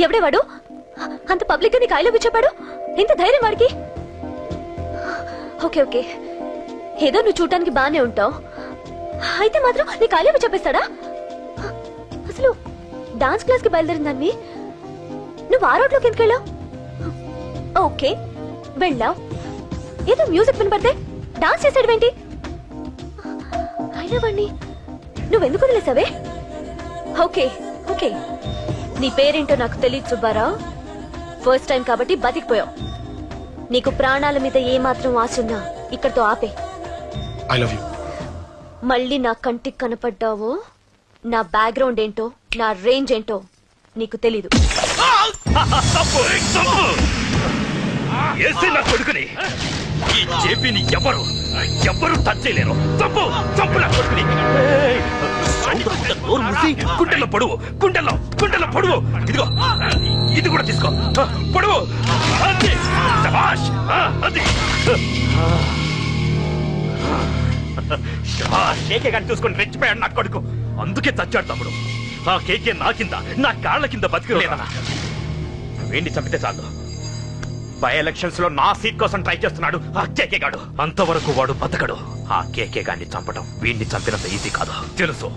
ఎవడే వాడు? అంత పబ్లిక్ గా నీకు ఐ లవ్ యూ చెప్పాడు? ఎంత ధైర్యం వాడికి? ఓకే ఓకే, ఏదో నువ్వు చూడటానికి బానే ఉంటావు, అయితే మాత్రం నీకు ఐ లవ్ యూ చెప్పేస్తాడా? అసలు డాన్స్ క్లాస్ కి బయలుదేరిందాన్ని నువ్వు ఆ రోడ్లోకి ఎందుకు వెళ్ళావు? ఓకే వెళ్ళావు, ఏదో మ్యూజిక్ వినపడితే డాన్స్ చేసాడువేంటి? అయినా వాణ్ణి నువ్వెందుకు వదిలేసావే? ఓకే ఓకే, నీ పేరేంటో నాకు తెలియదు సుబ్బారావు. ఫస్ట్ టైం కాబట్టి బతికిపోయావు. నీకు ప్రాణాల మీద ఏమాత్రం ఆశున్నా ఇక్కడతో ఆపే. I love you. మళ్ళీ నా కంటికి కనపడ్డావో నా బ్యాక్గ్రౌండ్ ఏంటో నా రేంజ్ ఏంటో నీకు తెలీదు. నా కొడుకుని ఈ జేపీని ఎవరు టచ్ చేయలేరు. చంపు చంపు నా కొడుకుని. గుండెల్లో పొడువు, గుండెల్లో పొడువు. ఇదిగో ఇది కూడా తీసుకో, పొడువు. అది శభాష్, అది శభాష్. కేకే గాని చూసుకొని రెచ్చిపోయాడు నా కొడుకు, అందుకే చచ్చాడు తమ్ముడు. ఆ కేకే నా కింద, నా కాళ్ళ కింద బతికిలేదన్నా. వీడిని చంపితే చాలు. బై ఎలక్షన్స్ లో నా సీట్ కోసం ట్రై చేస్తున్నాడు ఆ కేకే గాడు. అంతవరకు వాడు బతకడు. ఆ కేకే గాడిని చంపడం వీడిని చంపినంత ఈజీ కాదు తెలుసు.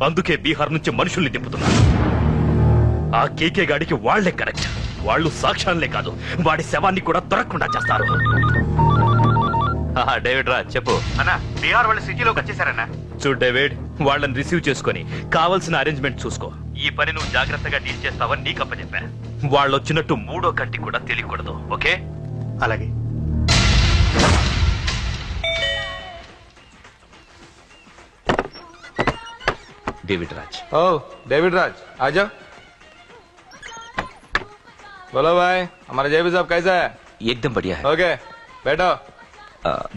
అందుకే బీహార్ నుంచి మనుషుల్ని దింపుతున్నాడు. ఆ కేకే గాడికి వాళ్లే కరెక్ట్. వాళ్ళు సాక్ష్యాలే కాదు, వాడి శవాన్ని కూడా దొరకకుండా చేస్తారు. డేవిడ్ రా చెప్పు అన్నా. బీహార్ వాళ్ళు సిటీలోకి వచ్చేసారన్నా. చూడు డేవిడ్, వాళ్ళని రిసీవ్ చేసుకుని కావాల్సిన అరేంజ్మెంట్ చూసుకో. ఈ పని నువ్వు జాగ్రత్తగా డీల్ చేస్తావని నీకు అప్పచెప్పా. వాళ్ళు వచ్చినట్టు మూడో కంటి కూడా తెలియకూడదు, ఓకే? అలాగే. डेविड राज। ओ डेविड राज आ जाओ। बोलो भाई, हमारा जेपी साहब कैसा है? एकदम बढ़िया है। ओके बैठो।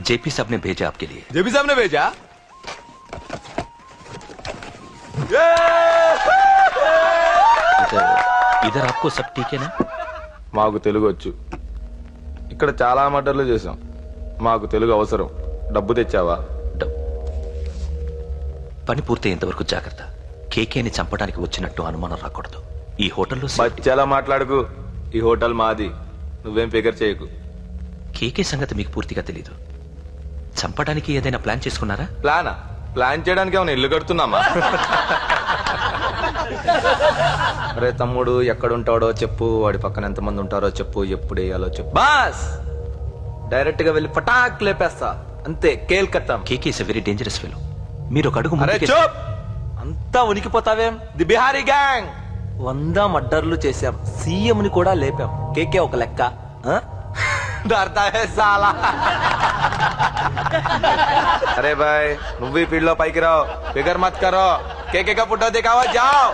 जेपी साहब ने भेजा आपके लिए। जेपी साहब ने भेजा? इधर आपको सब ठीक है ना? మాకు తెలుగు వచ్చు. ఇక్కడ చాలా మర్డర్లు చేశాం. మాకు తెలుగు అవసరం. డబ్బు తెచ్చావా? పని పూర్తయ్యేంత వరకు జాగ్రత్త. కేకేని చంపడానికి వచ్చినట్టు అనుమానం రాకూడదు. ఈ హోటల్లో బచ్చాలా మాట్లాడకు. ఈ హోటల్ మాది, నువ్వేం ఫికర్ చేయకు. కేకే సంగతి మీకు పూర్తిగా తెలీదు. చంపడానికి ఏదైనా ప్లాన్ చేసుకున్నారా? ప్లాన్ చేయడానికి ఏమైనా ఇల్లు కడుతున్నామా? అరే తమ్ముడు, ఎక్కడుంటాడో చెప్పు, వాడి పక్కన ఎంతమంది ఉంటారో చెప్పు, ఎప్పుడు వేయాలో చెప్పు. బాస్ డైరెక్ట్ గా వెళ్ళి పటాక్ లేపేస్తా, అంతే. Calcutta. K K is a very dangerous fellow. మీరు ఒక అడుగు అంతా ఉనికిపోతావేం? ది బిహారీ గ్యాంగ్ 100 మర్డర్లు చేశాం, సీఎం ని కూడా లేపాం. కేకే ఒక లెక్క. डरता है साला। अरे भाई, నువ్వు ఈ ఫీల్డ్ లో పైకి రావు. ఫిగర్ మత్ కరో. కేకే కా ఫోటో దిखाओ, जाओ।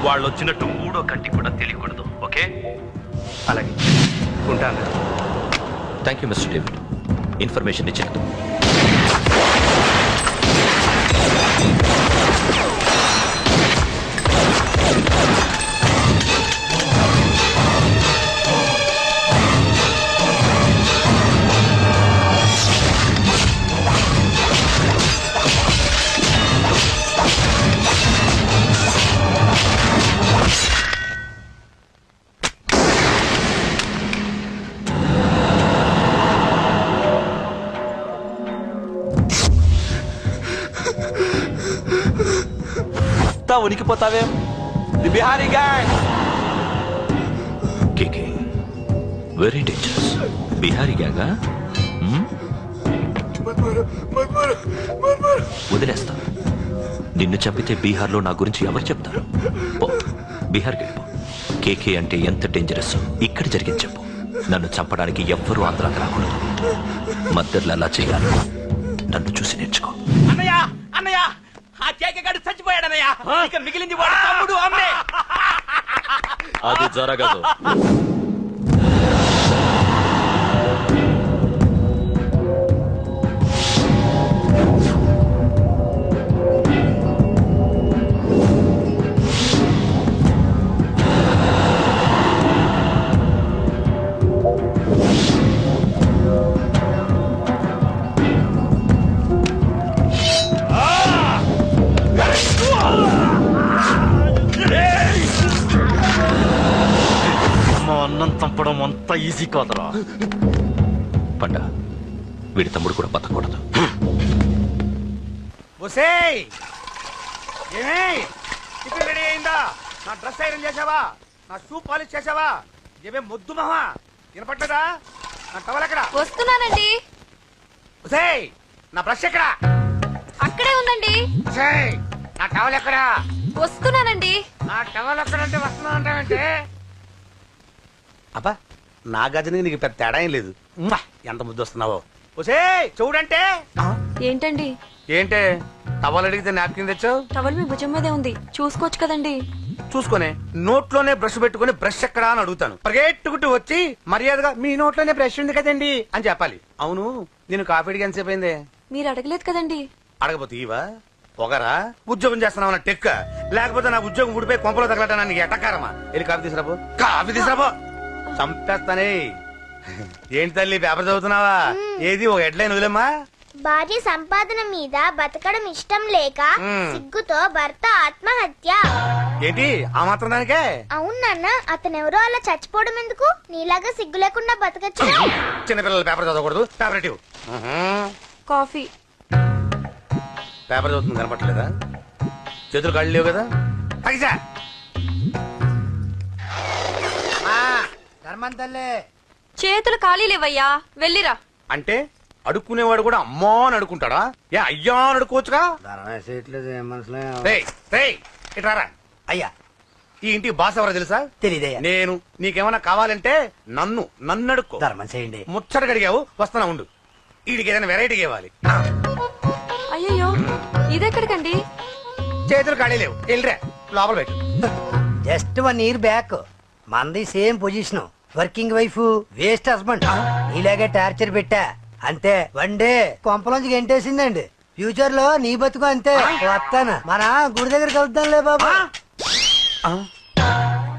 వాళ్ళు వచ్చినట్టు మూడో కంటి కూడా తెలియకూడదు, ఓకే? అలాగే ఉంటాను. Thank you mister David, information ఇచ్చినందుకు. ఉనికిపోతావేం? The Bihari gang. K K very dangerous. Bihari గ్యాంగా? వదిలేస్తా. నిన్ను చంపితే బీహార్లో నా గురించి ఎవరు చెప్తారు? బీహార్కి వెళ్ళిపో. కేకే అంటే ఎంత డేంజరస్ ఇక్కడ జరిగింది చెప్పు. నన్ను చంపడానికి ఎవ్వరూ ఆంధ్రాకి రాకూడదు. మద్దర్లు అలా చేయాలి. నన్ను చూసి నేర్చుకో. అన్నయ్య అన్నయ్య, ఆ కేకే గాడు చచ్చిపోయాడన్నయ్య. ఇక మిగిలింది వాడు తమ్ముడు అమ్మే. అది జరగదు. అన్నం చంపడం అంత ఈజీ కాదురా. పండ వీడి తమ్ముడు కూడా బతకూడదు. ఒసేయ్ ఏమే టిఫిన్ రెడీ అయిందా? నా డ్రెస్ ఐరన్ చేసావా? నా షూ పాలిష్ చేసావా? ఏమే మొద్దు మహా వినపట్లేదా? నా టవల్ ఎక్కడా? వస్తున్నానండి. ఒసేయ్ నా బ్రష్ ఎక్కడా? అక్కడే ఉందండి. ఒసేయ్ నా టవల్ ఎక్కడా? వస్తున్నానండి. నా టవల్ ఎక్కడంటే వస్తున్నా అంటావంటే? అబ్బా నా గజనికి నీకు పెద్ద తేడా ఏం లేదు. ఉమ్మా, ఎంత ముద్దు వస్తున్నావో. ఒసేయ్ చూడంటే ఏంటండి? ఏంటే టవల్ అడిగితే నాప్కిన్ తెచ్చావు? టవల్ మీ భుజం మీదే ఉంది, చూసుకోవచ్చు కదండి. చూసుకొని నోట్లోనే బ్రష్ పెట్టుకుని బ్రష్ ఎక్కడా అని అడుగుతాను. పరిగెట్టుకుంటూ వచ్చి మర్యాదగా మీ నోట్లోనే బ్రష్ ఉంది కదండి అని చెప్పాలి. అవును నేను కాఫీ అడిగి ఎంతసేపు అయిందే? మీరు అడగలేదు కదండి. అడగపోతే ఇవా పొగరా? ఉద్యోగం చేస్తున్నావు నా టెక్క, లేకపోతే నా ఉద్యోగం ఊడిపోయి కొంపలో తగలటా నీకు ఎటకారమా? వెళ్ళి కాఫీ తీసుకురాబో. కాఫీ తీసుకురాబో. చంపేస్తానే. ఏంటి తల్లి పేపర్ చదువుతున్నావా? ఏది ఒక హెడ్లైన్ వదిలేమ్మా. భార్య సంపాదన మీద బతకడం ఇష్టం లేక సిగ్గుతో భర్త ఆత్మహత్య. ఏంటి ఆ మాత్రం దానికే? అవును నాన్న, అతనెవరో అలా చచ్చిపోవడం ఎందుకు? నీలాగా సిగ్గు లేకుండా బతకచ్చు. చిన్నపిల్లలు పేపర్ చదవకూడదు. పేపర్ ఇవ్వు. కాఫీ. పేపర్ చదువుతుంది కనపట్లేదా? చేతులు కళ్ళు లేవు కదా? పైసా చేతులు ఖాళీ లేవయ్యా, వెళ్ళిరా. అంటే అడుక్కునేవాడు కూడా అమ్మా అని అడుకుంటాడా? ఏ అయ్యా అని అడుకోవచ్చుగా? రేయ్, రేయ్, ఇట్రారా. అయ్యా ఈ ఇంటికి బాస్ ఎవరో తెలుసా? తెలీదయ్యా. నేను. నీకేమైనా కావాలంటే నన్ను అడుక్కో. ధర్మం చేయండి. ముచ్చట అడిగావు, వస్తానా ఉండు. వీడికి ఏదైనా వెరైటీ ఇవ్వాలి. అయ్యయ్యో, ఇదెక్కడికండి? చేతులు ఖాళీ లేవు, వెళ్ళిరా లోపల పెట్టు. జస్ట్ 1 year బ్యాక్ మంది same position. Working wife, waste husband. ఇలాగే టార్చర్ పెట్టా అంతే. 1 day కొంపలోంచి గెంటేసిందండి. ఫ్యూచర్ లో నీ బతుకు అంతే. వస్తాను, మన గుడి దగ్గర కలుద్దాంలే బాబా.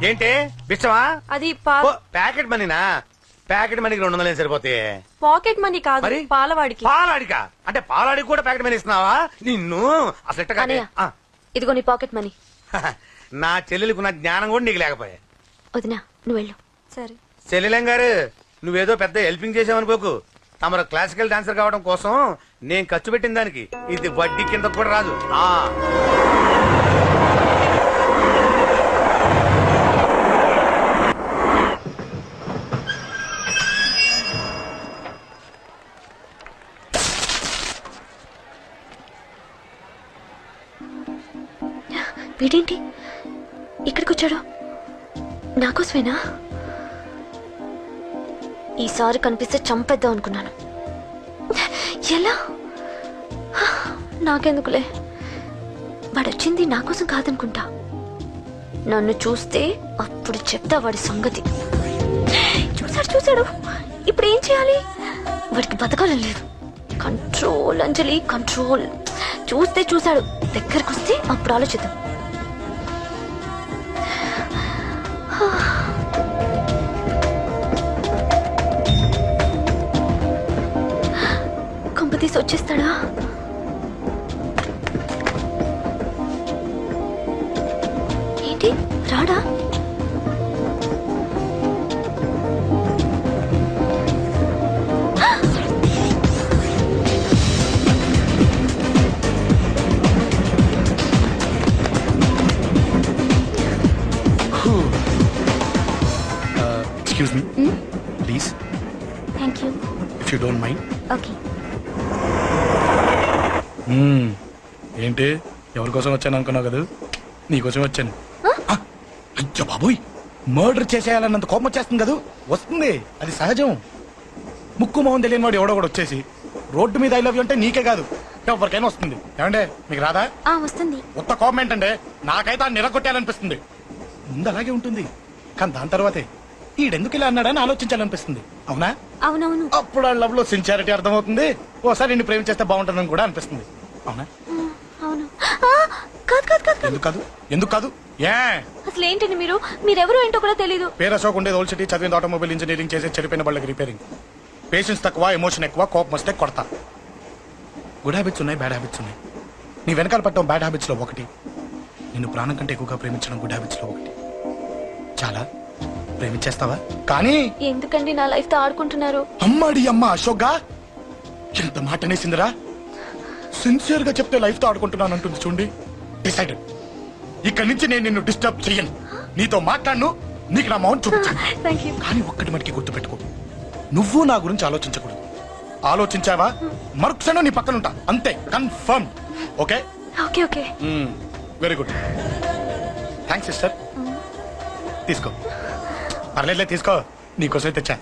ఏంటి బిచ్చమా? అది ఓ, ప్యాకెట్ మనీనా? ప్యాకెట్ మనీకి 200 సరిపోతే. పాకెట్ మనీ కాదు, మరి? పాలవాడికి. పాలాడికా? అంటే పాలాడికి కూడా ప్యాకెట్ మనీ ఇస్తున్నావా? నిన్ను అసలు ఎట్ట కాదే. అన్నయ్య. ఆ. ఇదిగో నీ పాకెట్ మనీ. నా చెల్లెలకు నా జ్ఞానం కూడా నీకు లేకపోయా. వదినా నువ్వు వెళ్ళు. సరే. చెల్లెలం గారు నువ్వేదో పెద్ద హెల్పింగ్ చేసావనుకోకు. తమరు క్లాసికల్ డాన్సర్ కావడం కోసం నేను ఖర్చు పెట్టిన దానికి ఇది వడ్డీ కింద కూడా రాదు. ఆ వీడేంటి ఇక్కడికి వచ్చాడు? నాకోసమేనా? ఈసారి కనిపిస్తే చంపేద్దాం అనుకున్నాను. ఎలా? నాకెందుకులే, వాడొచ్చింది నా కోసం కాదనుకుంటా. నన్ను చూస్తే అప్పుడు చెప్తా వాడి సంగతి. చూశాడు. ఇప్పుడు ఏం చేయాలి? వాడికి బతకాలని లేదు. కంట్రోల్ అంజలి, కంట్రోల్. చూశాడు, దగ్గరకు వస్తే అప్పుడు ఆలోచిద్దాం. కంపతీసి వచ్చేస్తాడా? ఏంటి రాడా? Excuse me please, thank you. If you don't mind. Okay. ఏంటి ఎవరి కోసం వచ్చాను అనుకున్నావు కదా? నీకోసం వచ్చాను. అయ్యో బాబోయ్, మర్డర్ చేసేయాలన్నంత కోపం వచ్చేస్తుంది కదా. వస్తుంది, అది సహజం. ముక్కు మొహం తెలియని వాడు ఎవడో కూడా వచ్చేసి రోడ్డు మీద ఐ లవ్ యూ అంటే నీకే కాదు ఎవరికైనా వస్తుంది. ఏమంటే మీకు రాదా? వస్తుంది. ఉత్త కోపం ఏంటంటే నాకైతే ఆ నిరగొట్టాలనిపిస్తుంది. ముందు అలాగే ఉంటుంది, కానీ దాని తర్వాతే ఈడెందుకు ఇలా అన్నాడని ఆలోచించాలనిపిస్తుంది. అవునా? అవునవును. అప్పుడు ఆ లవ్ లో సిన్సియారిటీ అర్థమవుతుంది. ఓసారి నిన్ను ప్రేమించేస్తే బాగుంటుందని కూడా అనిపిస్తుంది. అవునా? అవును. కాదు. ఎందుకు కాదు? ఏ అసలు ఏంటండి మీరెవరు ఏంటో కూడా తెలీదు. పేరు అశోక్, ఉండేది ఓల్డ్ సిటీ, చదివింది ఆటోమొబైల్ ఇంజనీరింగ్, చేసే చెడిపోయిన వాళ్ళకి రిపేరింగ్. పేషెన్స్ తక్కువ, ఎమోషన్ ఎక్కువ, కోపం వస్తే కొడతా. గుడ్ హ్యాబిట్స్ ఉన్నాయి, బ్యాడ్ హ్యాబిట్స్ ఉన్నాయి. నీ వెనకాల పట్టడం బ్యాడ్ హ్యాబిట్స్ లో ఒకటి, నిన్ను ప్రాణం కంటే ఎక్కువగా ప్రేమించడం గుడ్ హ్యాబిట్స్ లో ఒకటి. చాలా ప్రేమించేస్తావా? కానీ ఎందుకండి నా లైఫ్ తో ఆడుకుంటున్నారు? అమ్మాడి అమ్మ అశోక్గా ఎంత మాట అనేసిందిరా. సిన్సియర్ గా చెప్తే లైఫ్ తో ఆడుకుంటున్నాను అంటుంది చూడండి. డిసైడెడ్. ఇక్కడి నుంచి నేను నిన్ను డిస్టర్బ్ చెయ్యను. నీతో మాట్లాడను, నీకు నా మౌన్ చూపించాను. Thank you. కానీ ఒక్కటి మటుకి గుర్తుపెట్టుకో, నువ్వు నా గురించి ఆలోచించకూడదు. ఆలోచించావా మరుక్షణం నీ పక్కన ఉంటా. అంతే, confirm. Okay okay okay. Very good. Thanks sister. తీసుకో. పర్లేదులే, తీసుకో. నీకోసమే తెచ్చా.